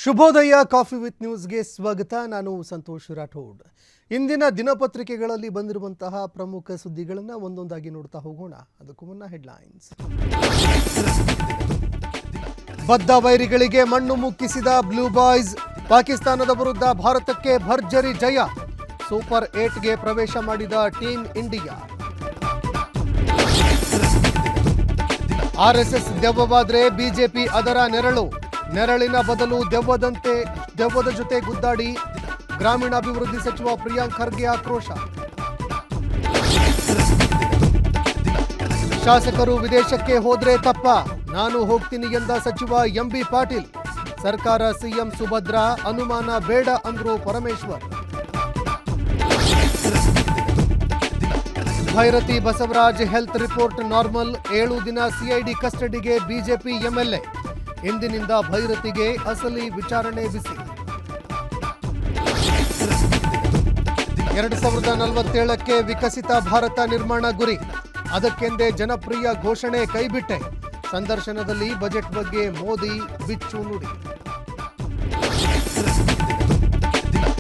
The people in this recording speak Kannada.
ಶುಭೋದಯ ಕಾಫಿ ವಿತ್ ನ್ಯೂಸ್ಗೆ ಸ್ವಾಗತ. ನಾನು ಸಂತೋಷ್ ರಾಠೋಡ್. ಇಂದಿನ ದಿನಪತ್ರಿಕೆಗಳಲ್ಲಿ ಬಂದಿರುವಂತಹ ಪ್ರಮುಖ ಸುದ್ದಿಗಳನ್ನು ಒಂದೊಂದಾಗಿ ನೋಡ್ತಾ ಹೋಗೋಣ. ಅದಕ್ಕೂ ಮುನ್ನ ಹೆಡ್ಲೈನ್ಸ್. ಬದ್ಧ ವೈರಿಗಳಿಗೆ ಮಣ್ಣು ಮುಕ್ಕಿಸಿದ ಬ್ಲೂ ಬಾಯ್ಸ್. ಪಾಕಿಸ್ತಾನದ ವಿರುದ್ಧ ಭಾರತಕ್ಕೆ ಭರ್ಜರಿ ಜಯ. ಸೂಪರ್ 8ಗೆ ಪ್ರವೇಶ ಮಾಡಿದ ಟೀಮ್ ಇಂಡಿಯಾ. ಆರ್ಎಸ್ಎಸ್ ದೆವ್ವವಾದ್ರೆ ಬಿಜೆಪಿ ಅದರ ನೆರಳಿನ ಬದಲು ದೆವ್ವದ ಜೊತೆ ಗುದ್ದಾಡಿ ಗ್ರಾಮೀಣಾಭಿವೃದ್ಧಿ ಸಚಿವ ಪ್ರಿಯಾಂಕ್ ಖರ್ಗೆ ಆಕ್ರೋಶ. ಶಾಸಕರು ವಿದೇಶಕ್ಕೆ ಹೋದ್ರೆ ತಪ್ಪ, ನಾನು ಹೋಗ್ತೀನಿ ಎಂದ ಸಚಿವ ಎಂಬಿ ಪಾಟೀಲ್. ಸರ್ಕಾರ ಸಿಎಂ ಸುಭದ್ರಾ, ಅನುಮಾನ ಬೇಡ ಅಂದ್ರು Parameshwar. Byrathi Basavaraj health report normal. 7 ದಿನ ಸಿಐಡಿ ಕಸ್ಟಡಿಗೆ ಬಿಜೆಪಿ ಎಂಎಲ್ಎ. ಇಂದಿನಿಂದ ಭೈರತಿಗೆ ಅಸಲಿ ವಿಚಾರಣೆ ಬಿಸಿ. 2047ಕ್ಕೆ ವಿಕಸಿತ ಭಾರತ ನಿರ್ಮಾಣ ಗುರಿ. ಅದಕ್ಕೆಂದೇ ಜನಪ್ರಿಯ ಘೋಷಣೆ ಕೈಬಿಟ್ಟೆ. ಸಂದರ್ಶನದಲ್ಲಿ ಬಜೆಟ್ ಬಗ್ಗೆ ಮೋದಿ ಬಿಚ್ಚು ನುಡಿ.